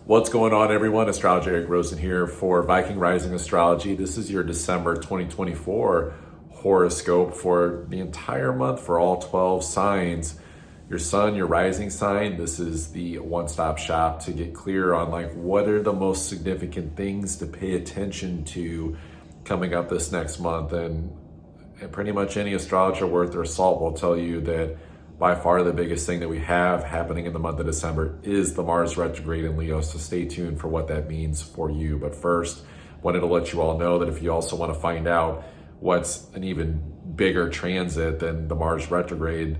What's going on, everyone? Astrologer Eric Rosen here for Viking Rising Astrology. This is your December 2024 horoscope for the entire month for all 12 signs. Your sun, your rising sign. This is the one-stop shop to get clear on what are the most significant things to pay attention to coming up this next month. And pretty much any astrologer worth their salt will tell you that by far the biggest thing that we have happening in the month of December is the Mars retrograde in Leo. So stay tuned for what that means for you. But first, wanted to let you all know that if you also want to find out what's an even bigger transit than the Mars retrograde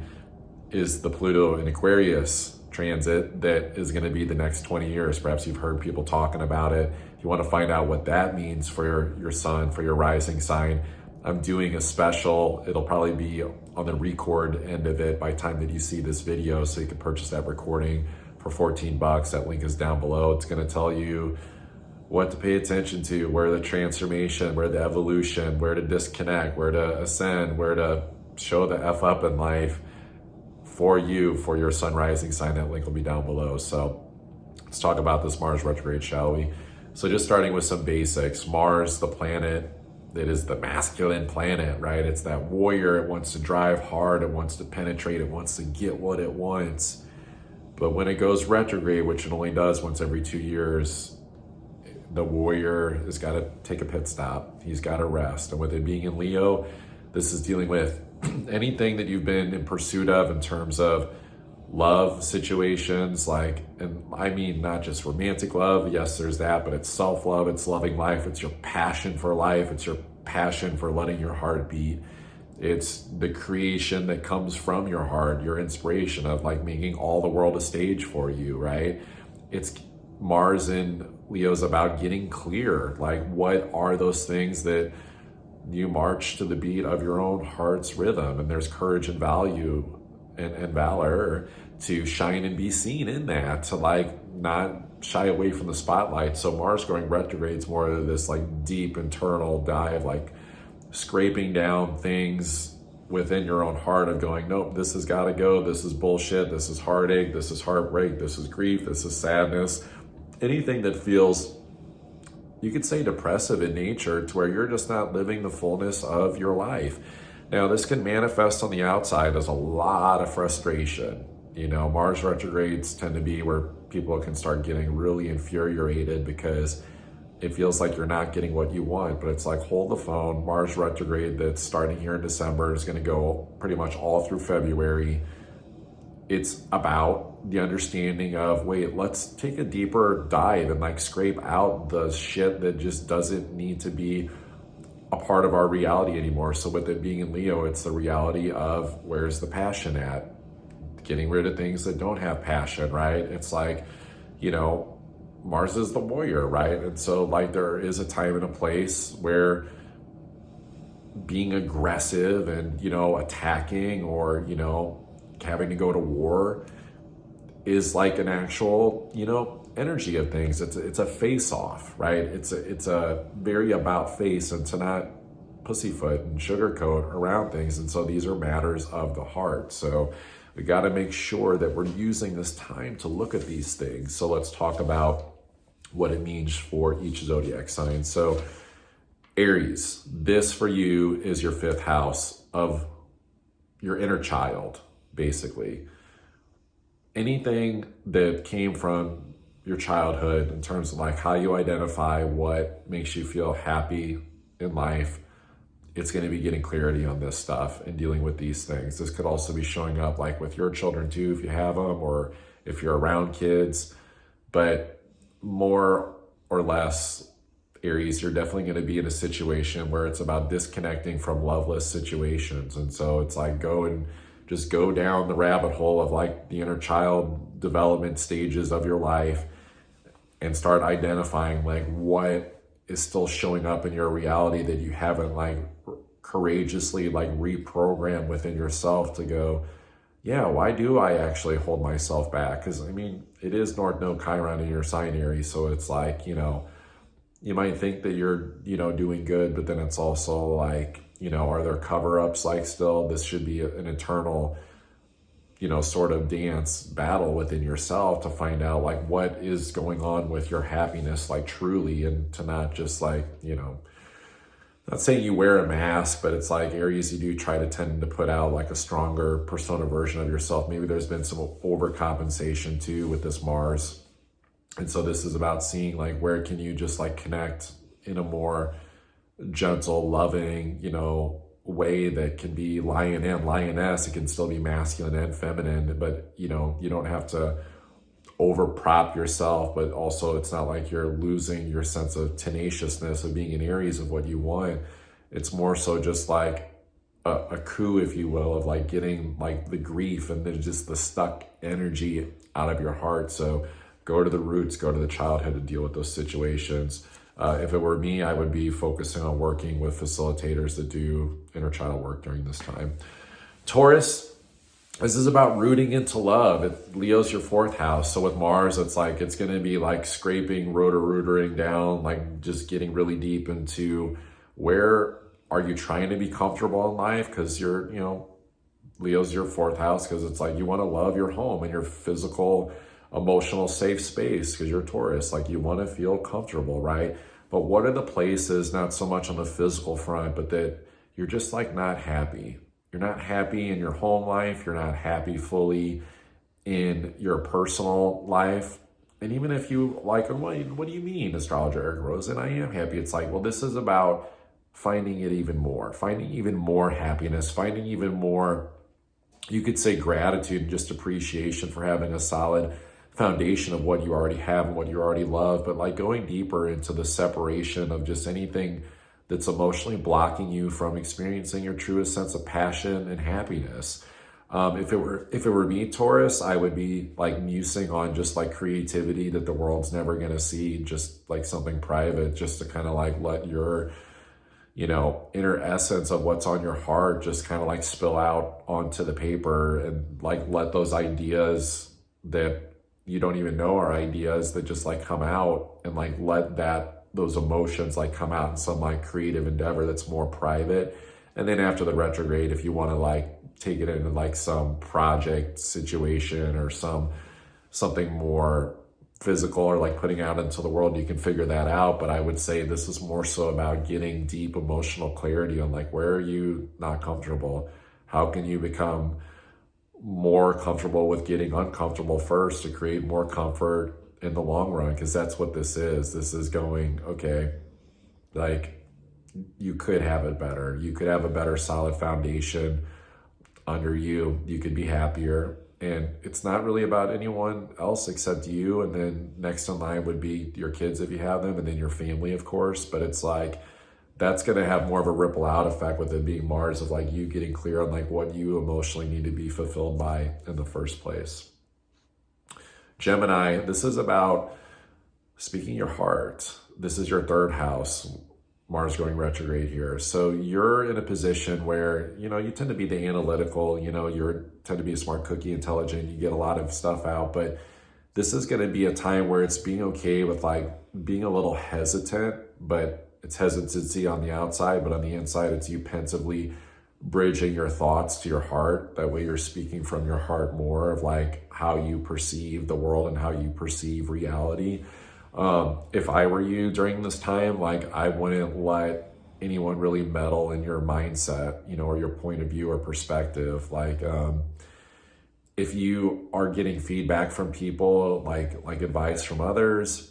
is the Pluto in Aquarius transit that is going to be the next 20 years. Perhaps you've heard people talking about it. If you want to find out what that means for your sun, for your rising sign, I'm doing a special. It'll probably be on the record end of it by the time that you see this video, so you can purchase that recording for $14. That link is down below. It's going to tell you what to pay attention to, where the transformation, where the evolution, where to disconnect, where to ascend, where to show the F up in life for you, for your sun rising sign. That link will be down below. So let's talk about this Mars retrograde, shall we? So just starting with some basics. Mars, the planet, it is the masculine planet, right? It's that warrior. It wants to drive hard. It wants to penetrate. It wants to get what it wants. But when it goes retrograde, which it only does once every 2 years, the warrior has got to take a pit stop. He's got to rest. And with it being in Leo, this is dealing with anything that you've been in pursuit of in terms of love situations, and I mean not just romantic love, yes, there's that, but it's self-love, it's loving life, it's your passion for life, it's your passion for letting your heart beat, it's the creation that comes from your heart, your inspiration of making all the world a stage for you, right? It's Mars in Leo's about getting clear, what are those things that you march to the beat of your own heart's rhythm, and there's courage and value and valor to shine and be seen in that, to not shy away from the spotlight. So Mars going retrograde is more of this deep internal dive, scraping down things within your own heart of going, nope, this has got to go, this is bullshit, this is heartache, this is heartbreak, this is grief, this is sadness, anything that feels, you could say, depressive in nature, to where you're just not living the fullness of your life. Now, this can manifest on the outside as a lot of frustration. Mars retrogrades tend to be where people can start getting really infuriated because it feels like you're not getting what you want. But it's hold the phone. Mars retrograde that's starting here in December is going to go pretty much all through February. It's about the understanding of, wait, let's take a deeper dive and scrape out the shit that just doesn't need to be a part of our reality anymore. So with it being in Leo, it's the reality of, where's the passion at? Getting rid of things that don't have passion, right? It's Mars is the warrior, right? And so there is a time and a place where being aggressive and, attacking or, having to go to war is an actual, energy of things. It's a face-off, right? It's a very about face, and to not pussyfoot and sugarcoat around things. And so these are matters of the heart. So we got to make sure that we're using this time to look at these things. So let's talk about what it means for each zodiac sign. So Aries, this for you is your 5th house of your inner child, basically. Anything that came from your childhood in terms of how you identify what makes you feel happy in life, it's going to be getting clarity on this stuff and dealing with these things. This could also be showing up with your children too, if you have them, or if you're around kids. But more or less, Aries, you're definitely going to be in a situation where it's about disconnecting from loveless situations. And so it's go down the rabbit hole of the inner child development stages of your life and start identifying what is still showing up in your reality that you haven't courageously reprogrammed within yourself to go, yeah, why do I actually hold myself back? Because it is North Node Chiron in your sign, Aries, so it's you might think that you're doing good, but then it's also are there cover-ups still? This should be an internal sort of dance battle within yourself to find out like what is going on with your happiness, like truly, and to not just like, not saying you wear a mask, but it's like Aries, you do try to tend to put out like a stronger persona version of yourself. Maybe there's been some overcompensation too with this Mars. And so this is about seeing like where can you just like connect in a more gentle, loving, way that can be lion and lioness. It can still be masculine and feminine, but you don't have to overprop yourself, but also it's not like you're losing your sense of tenaciousness of being an Aries of what you want. It's more so just like a coup, if you will, of like getting like the grief and then just the stuck energy out of your heart. So go to the roots, go to the childhood to deal with those situations. If it were me, I would be focusing on working with facilitators that do inner child work during this time. Taurus, this is about rooting into love. Leo's your 4th house. So with Mars, it's like, it's going to be like scraping, rotor-rootering down, like just getting really deep into where are you trying to be comfortable in life? Because Leo's your 4th house, because it's like you want to love your home and your physical, emotional, safe space, because you're Taurus. Like you want to feel comfortable, right? But what are the places, not so much on the physical front, but that you're just like not happy? You're not happy in your home life. You're not happy fully in your personal life. And even if you like, what do you mean, astrologer Eric Rosen? I am happy. It's like, well, this is about finding it even more, finding even more happiness, finding even more, you could say gratitude and just appreciation for having a solid foundation of what you already have and what you already love, but like going deeper into the separation of just anything that's emotionally blocking you from experiencing your truest sense of passion and happiness. If it were me, Taurus, I would be like musing on just like creativity that the world's never going to see, just like something private, just to kind of like let your inner essence of what's on your heart just kind of like spill out onto the paper, and like let those ideas that you don't even know are ideas that just like come out, and like let those emotions like come out in some like creative endeavor that's more private. And then after the retrograde, if you want to like take it into like some project situation or something more physical or like putting out into the world, you can figure that out. But I would say this is more so about getting deep emotional clarity on like, where are you not comfortable? How can you become more comfortable with getting uncomfortable first to create more comfort in the long run? Because that's what this is. This is going, okay, like you could have it better. You could have a better solid foundation under you. You could be happier. And it's not really about anyone else except you. And then next in line would be your kids if you have them, and then your family, of course. But it's like, that's going to have more of a ripple out effect with it being Mars, of like you getting clear on like what you emotionally need to be fulfilled by in the first place. Gemini, this is about speaking your heart. This is your 3rd house. Mars going retrograde here. So you're in a position where, you tend to be the analytical, you tend to be a smart cookie, intelligent, you get a lot of stuff out, but this is going to be a time where it's being okay with like being a little hesitant, but it's hesitancy on the outside, but on the inside, it's you pensively bridging your thoughts to your heart. That way you're speaking from your heart more of like how you perceive the world and how you perceive reality. If I were you during this time, like I wouldn't let anyone really meddle in your mindset, or your point of view or perspective. Like, if you are getting feedback from people, like advice from others,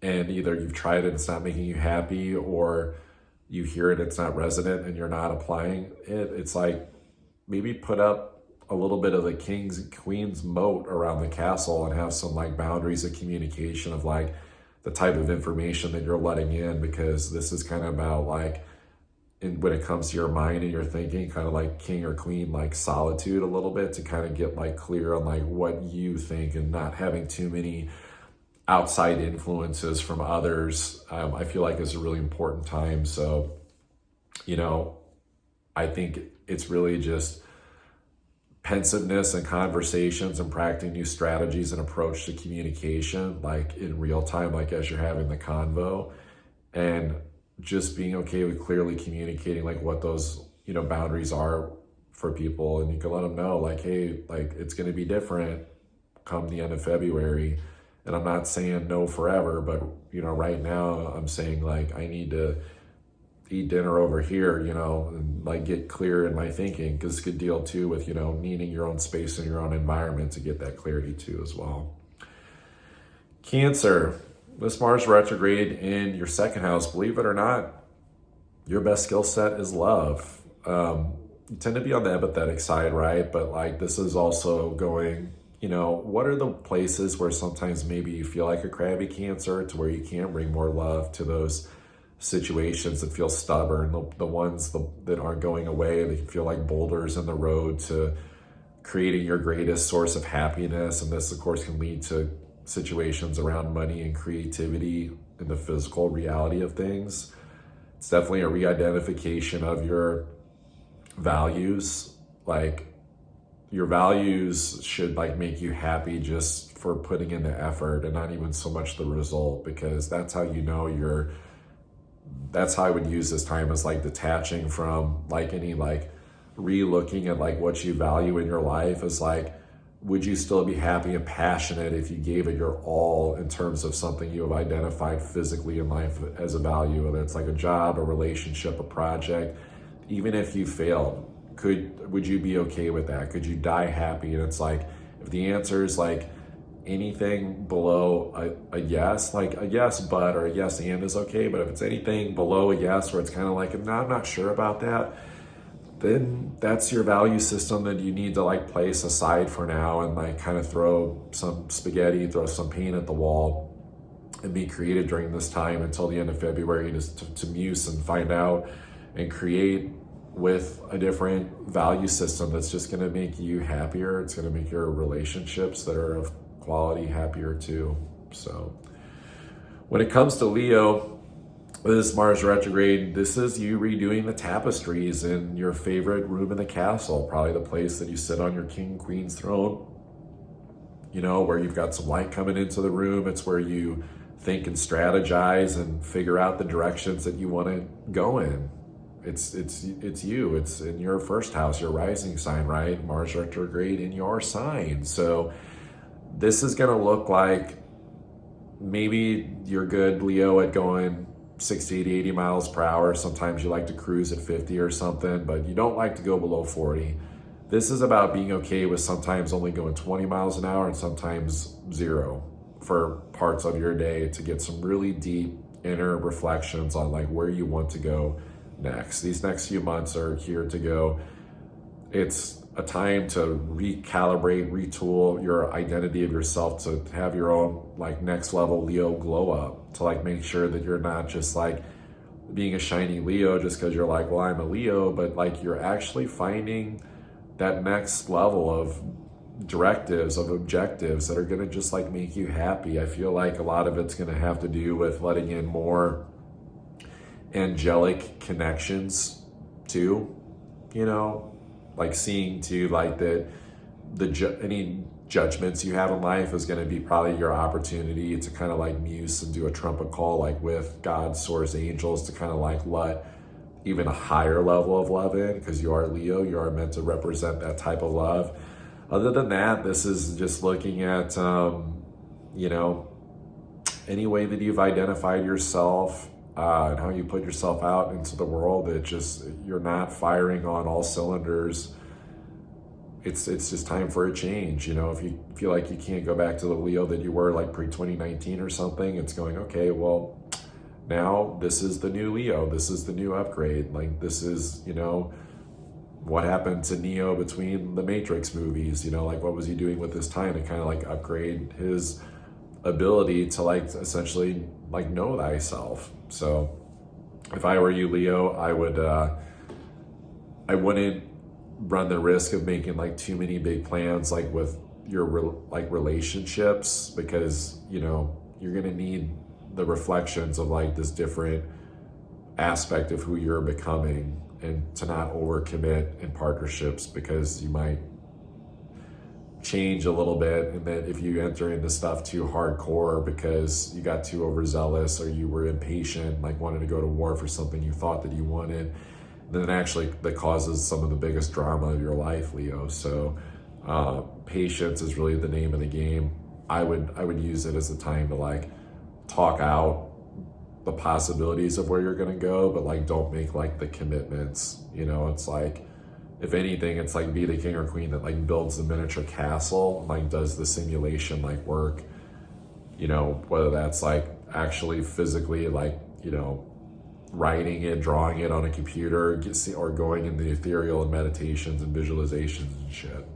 and either you've tried it, it's not making you happy, or you hear it, it's not resonant and you're not applying it, it's like maybe put up a little bit of the king's and queen's moat around the castle and have some like boundaries of communication of like the type of information that you're letting in, because this is kind of about like, when it comes to your mind and your thinking, kind of like king or queen, like solitude a little bit, to kind of get like clear on like what you think and not having too many outside influences from others. I feel like it's a really important time. So, I think it's really just pensiveness and conversations and practicing new strategies and approach to communication, like in real time, like as you're having the convo, and just being okay with clearly communicating like what those, boundaries are for people, and you can let them know like, hey, like it's going to be different come the end of February. And I'm not saying no forever, but right now I'm saying like I need to eat dinner over here, and like get clear in my thinking, because it's a good deal too with, needing your own space and your own environment to get that clarity too as well. Cancer, this Mars retrograde in your second house, believe it or not, your best skill set is love. You tend to be on the empathetic side, right? But like this is also going, what are the places where sometimes maybe you feel like a crabby Cancer, to where you can't bring more love to those situations that feel stubborn, the ones that aren't going away, they feel like boulders in the road to creating your greatest source of happiness. And this, of course, can lead to situations around money and creativity and the physical reality of things. It's definitely a re-identification of your values. Like your values should like make you happy just for putting in the effort, and not even so much the result, because that's how that's how I would use this time, as like detaching from like any like re-looking at like what you value in your life, is like, would you still be happy and passionate if you gave it your all in terms of something you have identified physically in life as a value, whether it's like a job, a relationship, a project. Even if you failed, would you be okay with that? Could you die happy? And it's like, if the answer is like anything below a yes, like a yes but, or a yes and is okay, but if it's anything below a yes, where it's kind of like, no, I'm not sure about that, then that's your value system that you need to like place aside for now, and like kind of throw some spaghetti, throw some paint at the wall, and be creative during this time until the end of February, to muse and find out and create with a different value system that's just going to make you happier. It's going to make your relationships that are of quality happier too. So when it comes to Leo, this Mars retrograde, this is you redoing the tapestries in your favorite room in the castle, probably the place that you sit on your king, queen's throne, where you've got some light coming into the room. It's where you think and strategize and figure out the directions that you want to go in. It's you. It's in your first house, your rising sign, right? Mars retrograde in your sign. So this is going to look like maybe you're good, Leo, at going 60 to 80 miles per hour. Sometimes you like to cruise at 50 or something, but you don't like to go below 40. This is about being okay with sometimes only going 20 miles an hour and sometimes 0 for parts of your day, to get some really deep inner reflections on like where you want to go next. These next few months are here to go. It's a time to recalibrate, retool your identity of yourself, to have your own like next level Leo glow up, to like make sure that you're not just like being a shiny Leo just because you're like, well, I'm a Leo, but like you're actually finding that next level of directives, of objectives that are going to just like make you happy. I feel like a lot of it's going to have to do with letting in more angelic connections too, like seeing too like that any judgments you have in life is going to be probably your opportunity to kind of like muse and do a trumpet call like with God, source, angels, to kind of like let even a higher level of love in, because you are Leo, you are meant to represent that type of love. Other than that, this is just looking at any way that you've identified yourself and how you put yourself out into the world. It just, you're not firing on all cylinders. It's just time for a change. If you feel like you can't go back to the Leo that you were like pre-2019 or something, it's going, okay, well, now this is the new Leo. This is the new upgrade. Like this is, what happened to Neo between the Matrix movies, like what was he doing with his time to kind of like upgrade his ability to like essentially like know thyself. So if I were you, Leo, I wouldn't run the risk of making like too many big plans like with your relationships, because you're gonna need the reflections of like this different aspect of who you're becoming, and to not overcommit in partnerships, because you might change a little bit, and then if you enter into stuff too hardcore because you got too overzealous or you were impatient, like wanted to go to war for something you thought that you wanted, then actually that causes some of the biggest drama of your life, Leo. So patience is really the name of the game. I would use it as a time to like talk out the possibilities of where you're going to go, but like don't make like the commitments. It's like, if anything, it's like be the king or queen that like builds the miniature castle, like does the simulation like work, whether that's like actually physically like, writing it, drawing it on a computer, or going in the ethereal and meditations and visualizations and shit.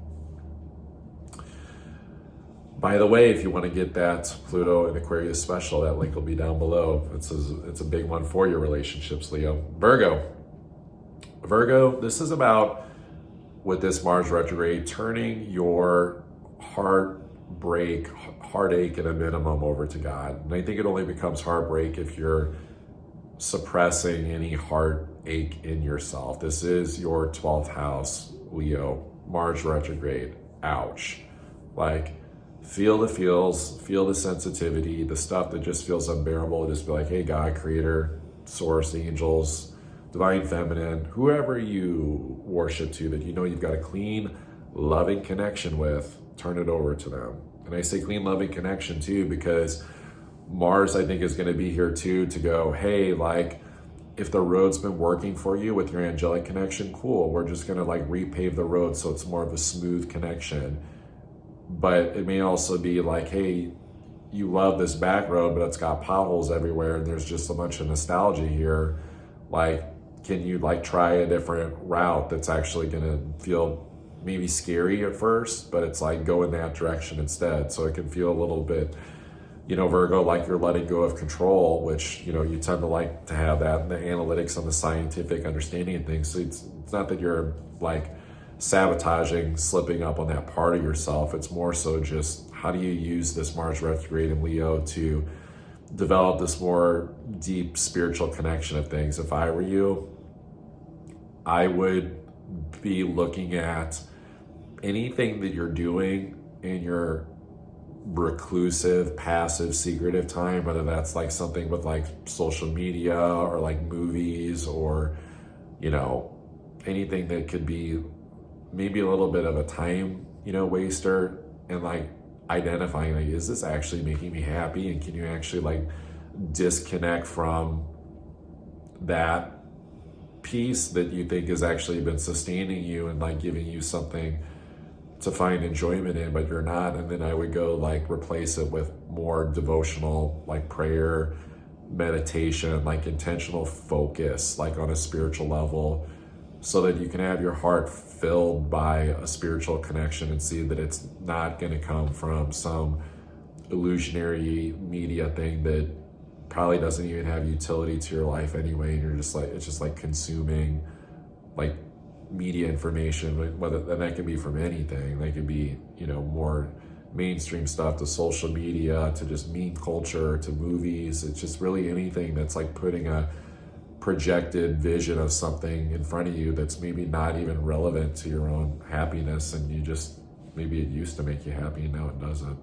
By the way, if you want to get that Pluto and Aquarius special, that link will be down below. It's a big one for your relationships, Leo. Virgo, this is about, with this Mars retrograde, turning your heartache at a minimum over to God. And I think it only becomes heartbreak if you're suppressing any heartache in yourself. This is your 12th house, Leo. Mars retrograde. Ouch. Like, feel the feels, feel the sensitivity, the stuff that just feels unbearable. Just be like, hey, God, creator, source, angels, divine feminine, whoever you worship to, that you've got a clean, loving connection with, turn it over to them. And I say clean, loving connection too, because Mars, I think, is going to be here too to go, hey, like, if the road's been working for you with your angelic connection, cool. We're just going to like repave the road so it's more of a smooth connection. But it may also be like, hey, you love this back road, but it's got potholes everywhere and there's just a bunch of nostalgia here. Like, can you like try a different route that's actually going to feel maybe scary at first, but it's like go in that direction instead. So it can feel a little bit, Virgo, like you're letting go of control, which, you tend to like to have that in the analytics and the scientific understanding of things. So it's not that you're like sabotaging, slipping up on that part of yourself. It's more so just how do you use this Mars retrograde in Leo to develop this more deep spiritual connection of things. If I were you, I would be looking at anything that you're doing in your reclusive, passive, secretive time, whether that's like something with like social media or like movies or, anything that could be maybe a little bit of a time, waster, and like identifying like, is this actually making me happy? And can you actually like disconnect from that piece that you think has actually been sustaining you and like giving you something to find enjoyment in, but you're not? And then I would go like replace it with more devotional, like prayer, meditation, like intentional focus, like on a spiritual level, so that you can have your heart filled by a spiritual connection and see that it's not going to come from some illusionary media thing that probably doesn't even have utility to your life anyway. And you're just like, it's just like consuming like media information, and that can be from anything. That could be, more mainstream stuff to social media, to just meme culture, to movies. It's just really anything that's like putting a projected vision of something in front of you that's maybe not even relevant to your own happiness, and you just, maybe it used to make you happy and now it doesn't.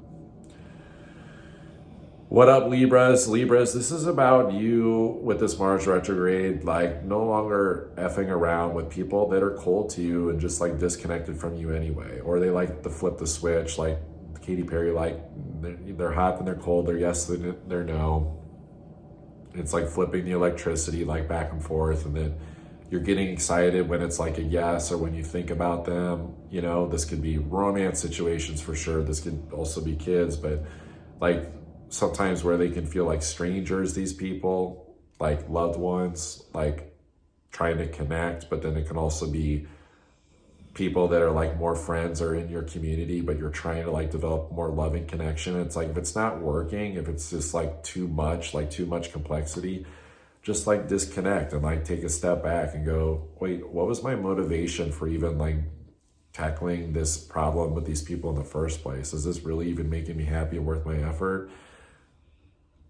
What up, Libras? This is about you with this Mars retrograde, like no longer effing around with people that are cold to you and just like disconnected from you anyway, or they like to flip the switch, like Katy Perry, like they're hot then they're cold, they're yes then they're no. It's like flipping the electricity like back and forth, and then you're getting excited when it's like a yes, or when you think about them. This could be romance situations for sure. This could also be kids, but like sometimes where they can feel like strangers, these people, like loved ones, like trying to connect, but then it can also be people that are like more friends or in your community, but you're trying to like develop more loving connection. It's like, if it's not working, if it's just like too much complexity, just like disconnect and like take a step back and go, wait, what was my motivation for even like tackling this problem with these people in the first place? Is this really even making me happy and worth my effort?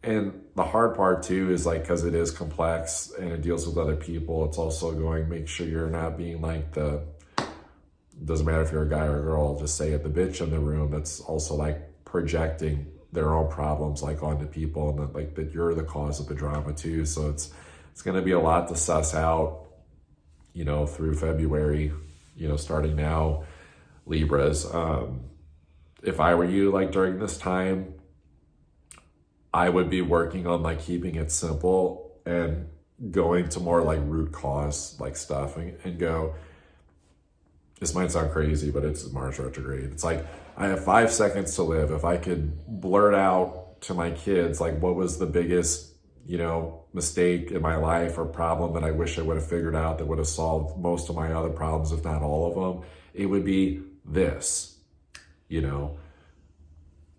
And the hard part too is like, because it is complex and it deals with other people, it's also going, make sure you're not being like doesn't matter if you're a guy or a girl, just say it, the bitch in the room that's also like projecting their own problems like onto people, and that you're the cause of the drama too. So it's going to be a lot to suss out, through February, starting now, Libras. If I were you, like during this time, I would be working on like keeping it simple and going to more like root cause like stuff and go, this might sound crazy, but it's Mars retrograde. It's like, I have 5 seconds to live. If I could blurt out to my kids, like what was the biggest, mistake in my life or problem that I wish I would have figured out that would have solved most of my other problems, if not all of them, it would be this,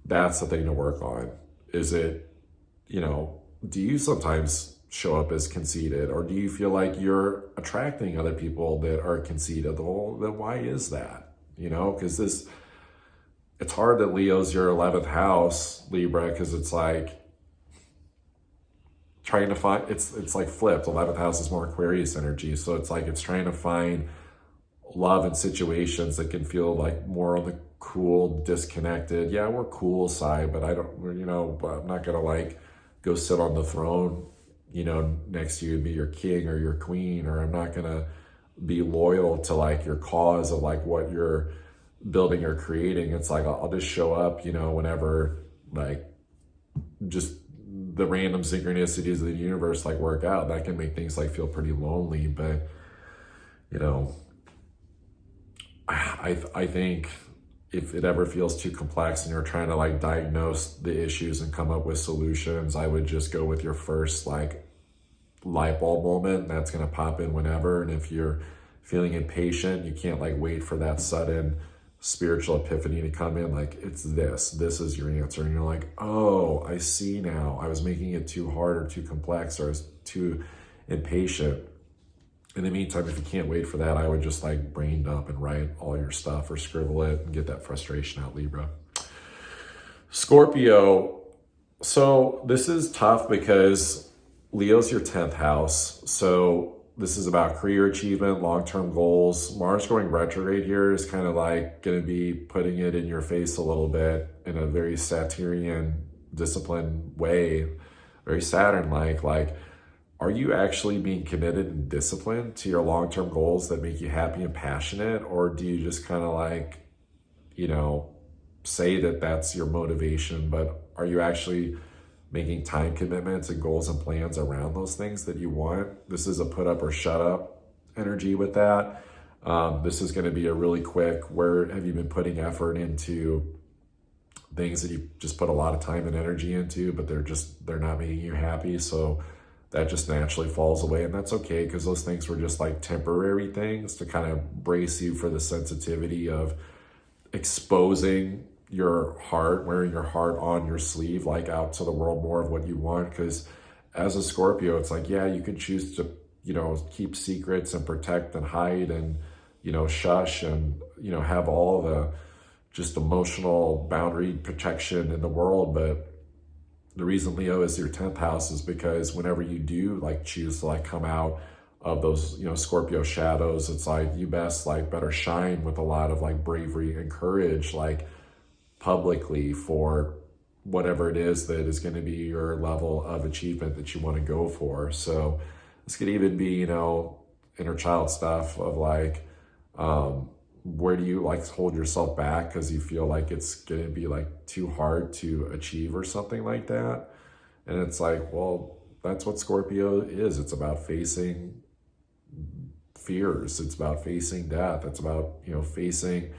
that's the thing to work on. Is it, do you sometimes show up as conceited, or do you feel like you're attracting other people that are conceited? Well, then why is that? Because it's hard that Leo's your 11th house, Libra, because it's like trying to find, it's like flipped. 11th house is more Aquarius energy. So it's like, it's trying to find love in situations that can feel like more on the cool, disconnected. Yeah, we're cool side, but but I'm not going to like go sit on the throne, next to you and be your king or your queen, or I'm not going to be loyal to like your cause of like what you're building or creating. It's like, I'll just show up, whenever like just the random synchronicities of the universe like work out. That can make things like feel pretty lonely, but I think if it ever feels too complex and you're trying to like diagnose the issues and come up with solutions, I would just go with your first like light bulb moment. That's going to pop in whenever. And if you're feeling impatient, you can't like wait for that sudden spiritual epiphany to come in, like this is your answer, and you're like, oh, I see now, I was making it too hard or too complex, or I was too impatient. In the meantime, if you can't wait for that, I would just like brain dump and write all your stuff or scribble it and get that frustration out, Libra. Scorpio, so this is tough because Leo's your 10th house, so this is about career achievement, long-term goals. Mars going retrograde here is kind of like going to be putting it in your face a little bit in a very Saturnian disciplined way, very Saturn-like. Like, are you actually being committed and disciplined to your long-term goals that make you happy and passionate? Or do you just kind of like, say that that's your motivation, but are you actually making time commitments and goals and plans around those things that you want? This is a put up or shut up energy with that. This is going to be a really quick, where have you been putting effort into things that you just put a lot of time and energy into, but they're not making you happy. So that just naturally falls away, and that's okay, because those things were just like temporary things to kind of brace you for the sensitivity of exposing your heart, wearing your heart on your sleeve, like out to the world more of what you want. Because as a Scorpio, it's like, yeah, you could choose to, keep secrets and protect and hide and, shush and, have all the just emotional boundary protection in the world. But the reason Leo is your 10th house is because whenever you do like choose to like come out of those, Scorpio shadows, it's like you better shine with a lot of like bravery and courage, like publicly, for whatever it is that is going to be your level of achievement that you want to go for. So this could even be, inner child stuff of like, where do you like hold yourself back because you feel like it's going to be like too hard to achieve or something like that. And it's like, well, that's what Scorpio is. It's about facing fears. It's about facing death. It's about, facing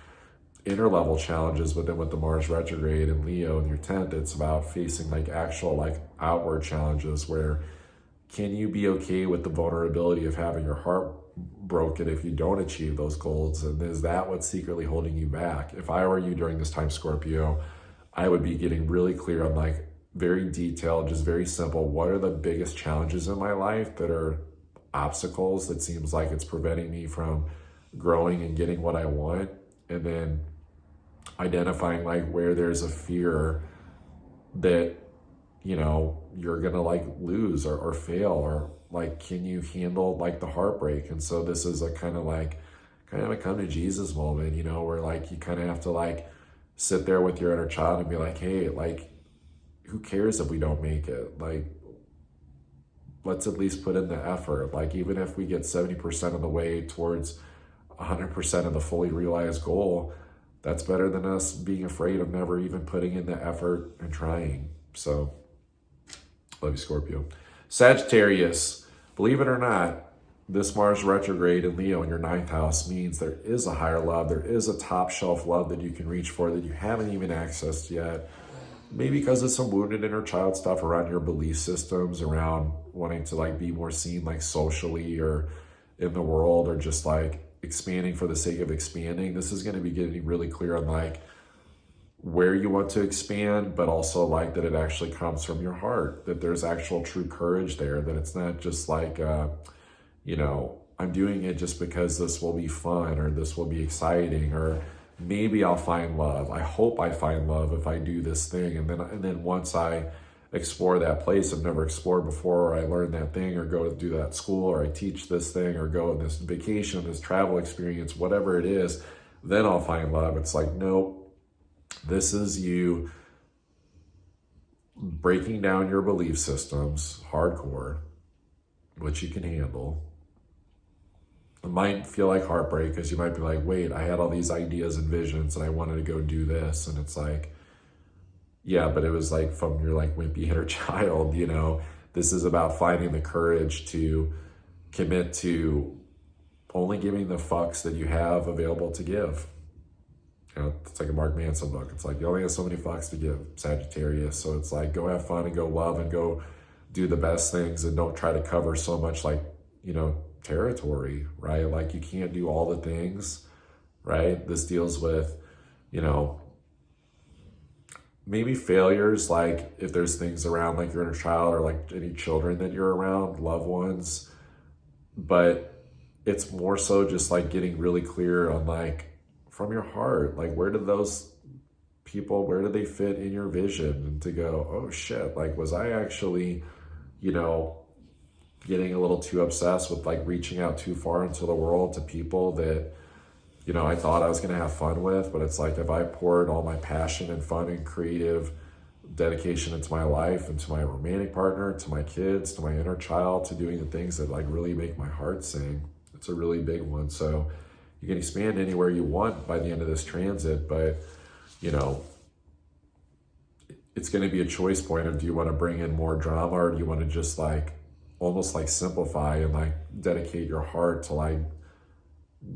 inner level challenges. But then with the Mars retrograde in Leo in your 10th, it's about facing like actual like outward challenges, where can you be okay with the vulnerability of having your heart broken if you don't achieve those goals? And is that what's secretly holding you back? If I were you during this time, Scorpio, I would be getting really clear on like very detailed, just very simple, what are the biggest challenges in my life that are obstacles that seems like it's preventing me from growing and getting what I want? And then identifying like where there's a fear that, you're gonna like lose or fail, or like, can you handle like the heartbreak? And so this is a kind of a come to Jesus moment, where like you kind of have to like sit there with your inner child and be like, hey, like, who cares if we don't make it? Like let's at least put in the effort. Like, even if we get 70% of the way towards 100% of the fully realized goal, that's better than us being afraid of never even putting in the effort and trying. So, love you, Scorpio. Sagittarius, believe it or not, this Mars retrograde in Leo in your 9th house means there is a higher love. There is a top shelf love that you can reach for that you haven't even accessed yet. Maybe because of some wounded inner child stuff around your belief systems, around wanting to like be more seen like socially or in the world, or just like expanding for the sake of expanding. This is going to be getting really clear on like where you want to expand, but also like that it actually comes from your heart, that there's actual true courage there, that it's not just like, you know, I'm doing it just because this will be fun or this will be exciting, or maybe I'll find love. I hope I find love if I do this thing. And then once I explore that place I've never explored before, or I learn that thing, or go do that school, or I teach this thing, or go on this vacation, this travel experience, whatever it is, then I'll find love. It's like, nope, this is you breaking down your belief systems hardcore, which you can handle. It might feel like heartbreak because you might be like, wait, I had all these ideas and visions and I wanted to go do this. And it's like, yeah, but it was like from your like wimpy inner child, you know. This is about finding the courage to commit to only giving the fucks that you have available to give. You know, it's like a Mark Manson book. It's like you only have so many fucks to give, Sagittarius. So it's like, go have fun and go love and go do the best things, and don't try to cover so much like, you know, territory, right? Like you can't do all the things, right? This deals with, you know, maybe failures, like if there's things around like your inner child or like any children that you're around, loved ones, but it's more so just like getting really clear on like from your heart, like where do those people, where do they fit in your vision? And to go, oh shit, like was I actually, you know, getting a little too obsessed with like reaching out too far into the world to people that, you know, I thought I was going to have fun with, but it's like, if I poured all my passion and fun and creative dedication into my life, into my romantic partner, to my kids, to my inner child, to doing the things that like really make my heart sing, it's a really big one. So you can expand anywhere you want by the end of this transit, but, you know, it's going to be a choice point of, do you want to bring in more drama, or do you want to just like almost like simplify and like dedicate your heart to like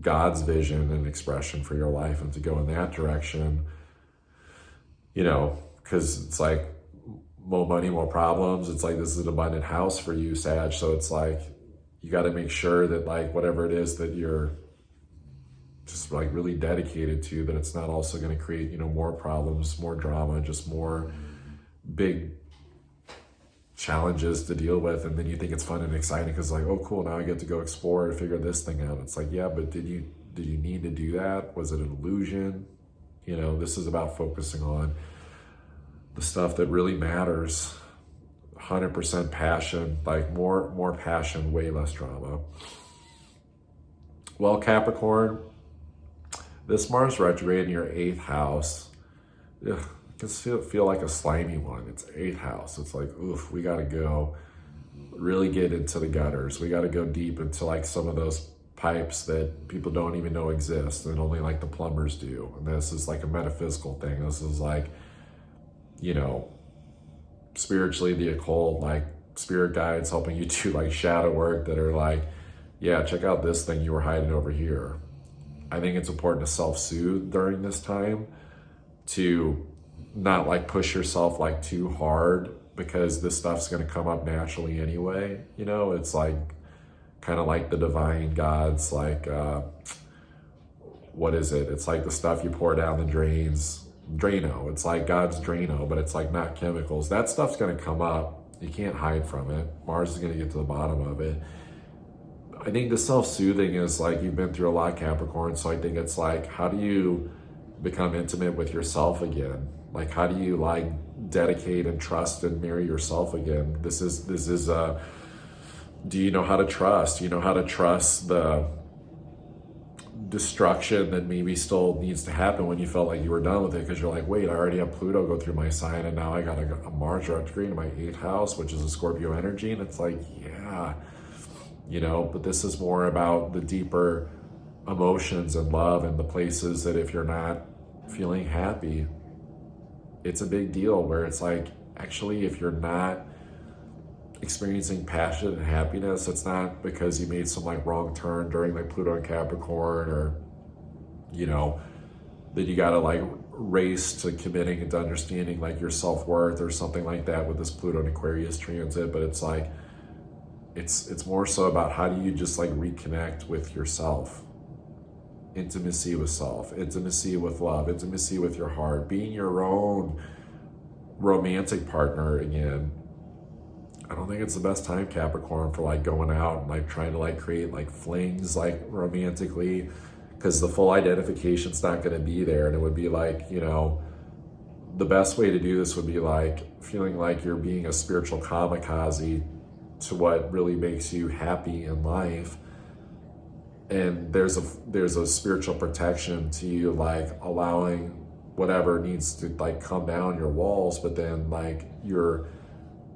God's vision and expression for your life, and to go in that direction, you know, because it's like more money, more problems. It's like, this is an abundant house for you, Sag. So it's like, you got to make sure that like whatever it is that you're just like really dedicated to, that it's not also going to create, you know, more problems, more drama, just more big challenges to deal with. And then you think it's fun and exciting because like, oh cool, now I get to go explore and figure this thing out. It's like, yeah, but did you need to do that? Was it an illusion? You know, this is about focusing on the stuff that really matters. 100% passion, like more passion, way less drama. Well, Capricorn, this Mars retrograde in your 8th house, ugh, it can feel like a slimy one. It's 8th house. It's like, oof, we got to go really get into the gutters. We got to go deep into like some of those pipes that people don't even know exist, and only like the plumbers do. And this is like a metaphysical thing. This is like, you know, spiritually the occult, like spirit guides helping you do like shadow work that are like, yeah, check out this thing you were hiding over here. I think it's important to self-soothe during this time, to not like push yourself like too hard, because this stuff's going to come up naturally anyway. You know, it's like kind of like the divine gods, like what is it? It's like the stuff you pour down the drains, Drano. It's like God's Drano, but it's like not chemicals. That stuff's going to come up. You can't hide from it. Mars is going to get to the bottom of it. I think the self-soothing is like, you've been through a lot, Capricorn. So I think it's like, how do you become intimate with yourself again? Like, how do you like dedicate and trust and marry yourself again? This is do you know how to trust? Do you know how to trust destruction that maybe still needs to happen when you felt like you were done with it, because you're like, wait, I already have Pluto go through my sign, and now I got a Mars retrograde in my 8th house, which is a Scorpio energy. And it's like, yeah, but this is more about the deeper emotions and love, and the places that if you're not feeling happy, it's a big deal, where it's like, actually, if you're not experiencing passion and happiness, it's not because you made some like wrong turn during like Pluto and Capricorn, or that you gotta like race to committing and to understanding like your self-worth or something like that with this Pluto and Aquarius transit. But it's like, it's more so about how do you just like reconnect with yourself, intimacy with self, intimacy with love, intimacy with your heart, being your own romantic partner again. I don't think it's the best time, Capricorn, for like going out and like trying to like create like flings like romantically, because the full identification's not going to be there. And it would be like, the best way to do this would be like feeling like you're being a spiritual kamikaze to what really makes you happy in life. And there's a spiritual protection to you, like allowing whatever needs to like come down your walls, but then like your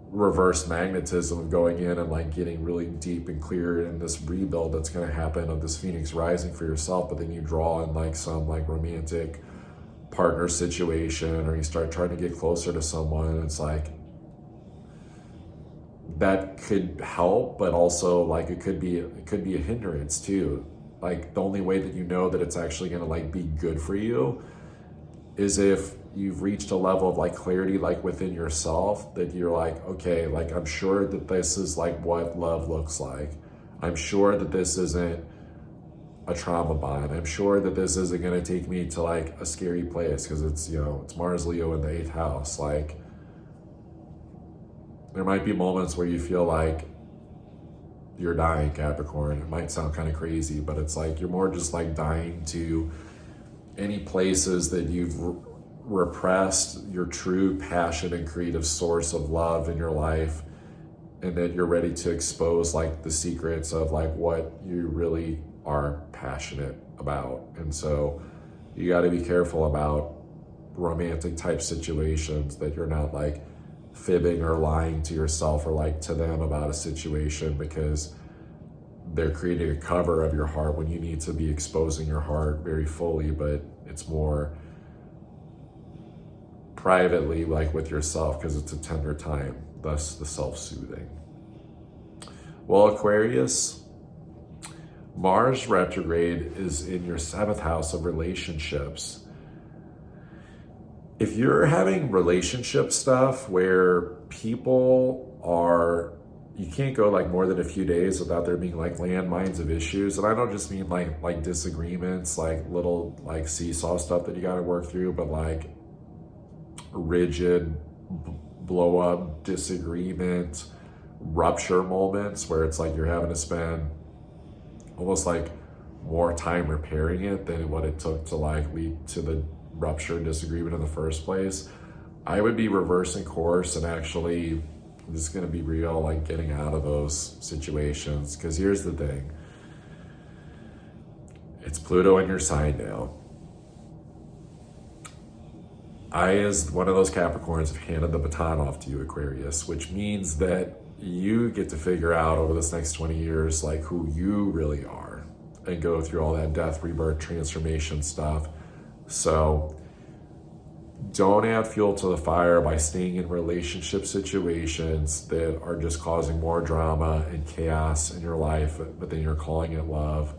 reverse magnetism of going in and like getting really deep and clear in this rebuild that's going to happen of this Phoenix rising for yourself. But then you draw in like some like romantic partner situation, or you start trying to get closer to someone, and it's like, that could help, but also like it could be a hindrance too. Like the only way that that it's actually going to like be good for you is if you've reached a level of like clarity like within yourself, that you're like, okay, like I'm sure that this is like what love looks like. I'm sure that this isn't a trauma bond. I'm sure that this isn't going to take me to like a scary place, because it's it's Mars Leo in the 8th house. Like there might be moments where you feel like you're dying, Capricorn. It might sound kind of crazy, but it's like you're more just like dying to any places that you've repressed your true passion and creative source of love in your life, and that you're ready to expose like the secrets of like what you really are passionate about. And so you got to be careful about romantic type situations, that you're not like fibbing or lying to yourself or like to them about a situation, because they're creating a cover of your heart when you need to be exposing your heart very fully. But it's more privately, like with yourself, because it's a tender time, thus the self-soothing. Well, Aquarius, Mars retrograde is in your 7th house of relationships. If you're having relationship stuff where people are, you can't go like more than a few days without there being like landmines of issues. And I don't just mean like disagreements, like little like seesaw stuff that you got to work through, but like rigid blow up disagreement, rupture moments where it's like you're having to spend almost like more time repairing it than what it took to like lead to the rupture and disagreement in the first place. I would be reversing course and actually, this is going to be real, like getting out of those situations. Because here's the thing, it's Pluto in your sign now. I, as one of those Capricorns, have handed the baton off to you, Aquarius, which means that you get to figure out over this next 20 years like who you really are, and go through all that death, rebirth, transformation stuff. So don't add fuel to the fire by staying in relationship situations that are just causing more drama and chaos in your life, but then you're calling it love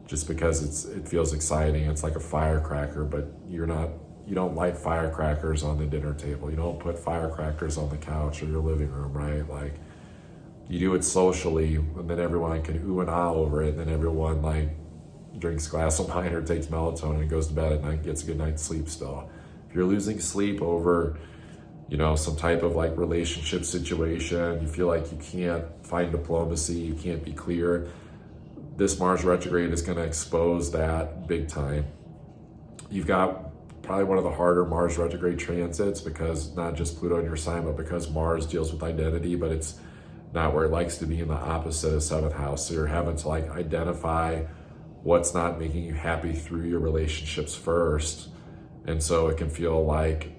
just because it feels exciting. It's like a firecracker, but you don't light firecrackers on the dinner table. You don't put firecrackers on the couch or your living room, right? Like you do it socially, and then everyone can ooh and ah over it, and then everyone like drinks a glass of wine or takes melatonin and goes to bed at night and gets a good night's sleep still. If you're losing sleep over, some type of like relationship situation, you feel like you can't find diplomacy, you can't be clear, this Mars retrograde is going to expose that big time. You've got probably one of the harder Mars retrograde transits, because not just Pluto in your sign, but because Mars deals with identity, but it's not where it likes to be, in the opposite of 7th house. So you're having to like identify what's not making you happy through your relationships first. And so it can feel like,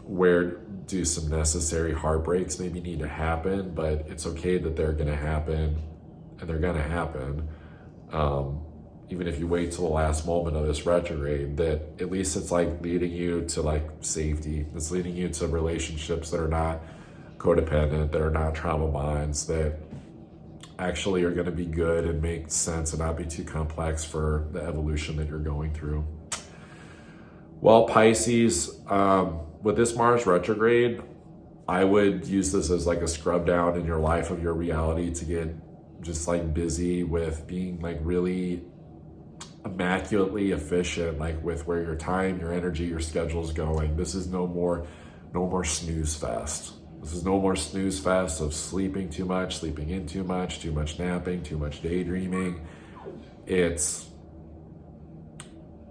where do some necessary heartbreaks maybe need to happen, but it's okay that they're going to happen, and they're going to happen. Even if you wait till the last moment of this retrograde, that at least it's like leading you to like safety. It's leading you to relationships that are not codependent, that are not trauma bonds, that actually are going to be good and make sense and not be too complex for the evolution that you're going through. Well, Pisces, with this Mars retrograde, I would use this as like a scrub down in your life of your reality to get just like busy with being like really immaculately efficient, like with where your time, your energy, your schedule is going. This is no more snooze fest. This is no more snooze fest of sleeping too much, sleeping in too much napping, too much daydreaming. It's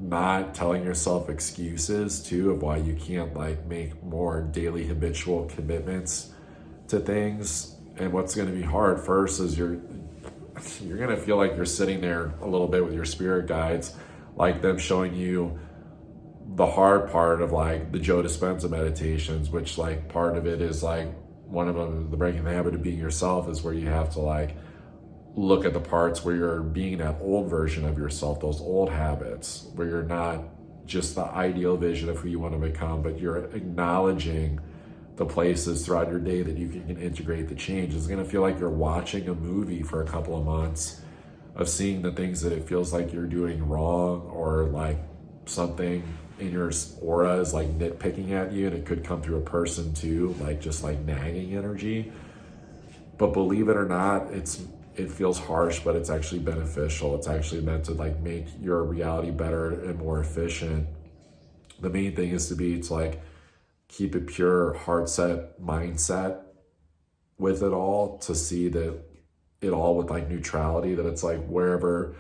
not telling yourself excuses too of why you can't like make more daily habitual commitments to things. And what's going to be hard first is you're going to feel like you're sitting there a little bit with your spirit guides, like them showing you the hard part of like the Joe Dispenza meditations, which like part of it is like one of them, the breaking the habit of being yourself, is where you have to like look at the parts where you're being that old version of yourself, those old habits, where you're not just the ideal vision of who you want to become, but you're acknowledging the places throughout your day that you can integrate the change. It's going to feel like you're watching a movie for a couple of months of seeing the things that it feels like you're doing wrong, or like something in your aura is like nitpicking at you, and it could come through a person too, like just like nagging energy. But believe it or not, it feels harsh, but it's actually beneficial. It's actually meant to like make your reality better and more efficient. The main thing is to like keep a pure heart set mindset with it all, to see that it all with like neutrality, that it's like wherever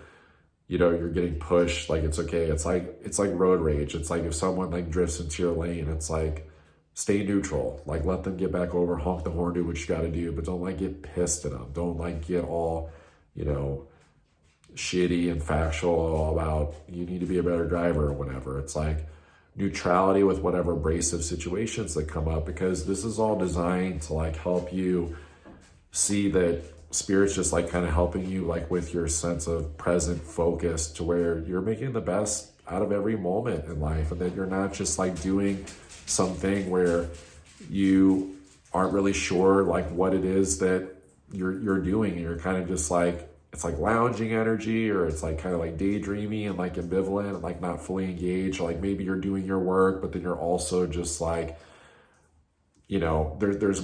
you're getting pushed, like it's okay. It's like road rage. It's like if someone like drifts into your lane, it's like stay neutral, like let them get back over, honk the horn, do what you got to do, but don't like get pissed at them. Don't like get all shitty and factual about you need to be a better driver or whatever. It's like neutrality with whatever abrasive situations that come up, because this is all designed to like help you see that Spirit's just like kind of helping you like with your sense of present focus, to where you're making the best out of every moment in life, and that you're not just like doing something where you aren't really sure like what it is that you're doing, and you're kind of just like, it's like lounging energy, or it's like kind of like daydreamy and like ambivalent and like not fully engaged, or like maybe you're doing your work but then you're also just like there's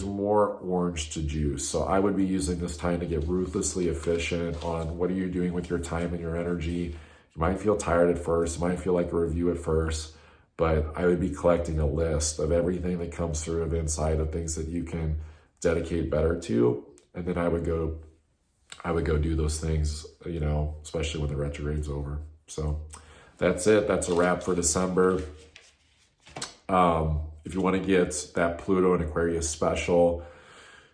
more orange to juice. So I would be using this time to get ruthlessly efficient on what are you doing with your time and your energy. You might feel tired at first, you might feel like a review at first, but I would be collecting a list of everything that comes through of insight, of things that you can dedicate better to. And then I would go do those things, especially when the retrograde's over. So that's it. That's a wrap for December. If you want to get that Pluto and Aquarius special,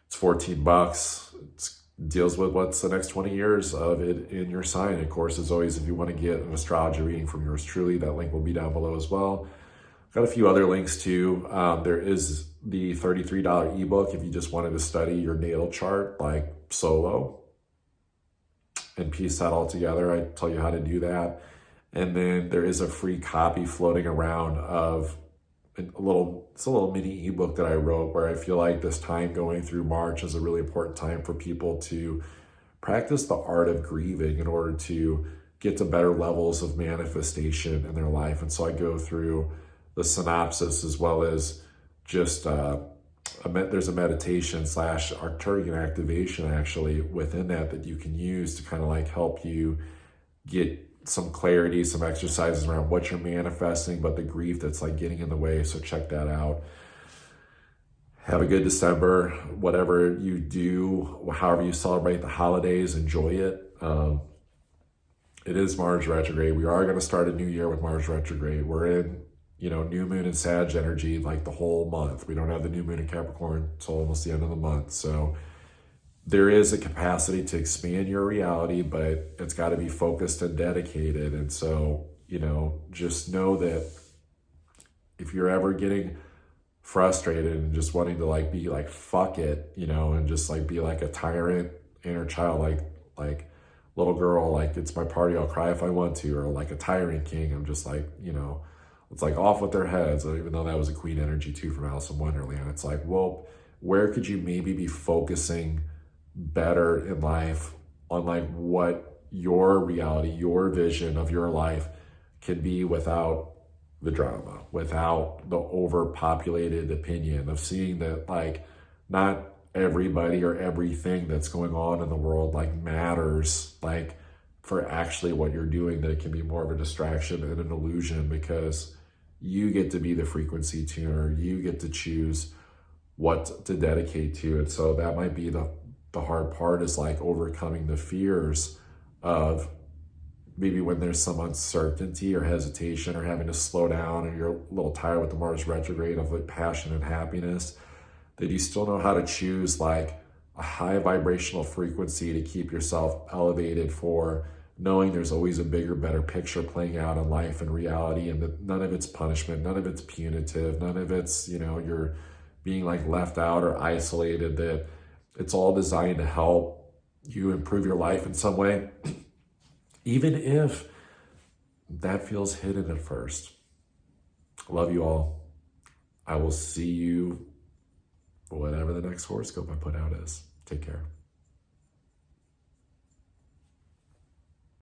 it's $14. It deals with what's the next 20 years of it in your sign. Of course, as always, if you want to get an astrology reading from yours truly, that link will be down below as well. Got a few other links too. There is the $33 ebook if you just wanted to study your natal chart like solo and piece that all together. I tell you how to do that. And then there is a free copy floating around of it's a little mini ebook that I wrote, where I feel like this time going through March is a really important time for people to practice the art of grieving in order to get to better levels of manifestation in their life. And so I go through the synopsis, as well as just there's a meditation / Arcturian activation actually within that you can use to kind of like help you get some clarity, some exercises around what you're manifesting, but the grief that's like getting in the way. So check that out. Have a good December. Whatever you do, however you celebrate the holidays, enjoy it. It is Mars retrograde. We are going to start a new year with Mars retrograde. We're in, new moon and Sag energy like the whole month. We don't have the new moon in Capricorn until almost the end of the month. So there is a capacity to expand your reality, but it's got to be focused and dedicated. And so, just know that if you're ever getting frustrated and just wanting to like be like fuck it, and just like be like a tyrant inner child, like little girl, like it's my party, I'll cry if I want to, or like a tyrant king, I'm just like, it's like off with their heads, even though that was a queen energy too from Alice in Wonderland. It's like, well, where could you maybe be focusing better in life on like what your reality, your vision of your life can be without the drama, without the overpopulated opinion of seeing that like not everybody or everything that's going on in the world like matters like for actually what you're doing, that it can be more of a distraction and an illusion, because you get to be the frequency tuner, you get to choose what to dedicate to. And so that might be the hard part, is like overcoming the fears of maybe when there's some uncertainty or hesitation or having to slow down, or you're a little tired with the Mars retrograde of like passion and happiness, that you still know how to choose like a high vibrational frequency to keep yourself elevated, for knowing there's always a bigger, better picture playing out in life and reality, and that none of it's punishment, none of it's punitive, none of it's, you're being like left out or isolated, that it's all designed to help you improve your life in some way, even if that feels hidden at first. Love you all. I will see you whatever the next horoscope I put out is. Take care.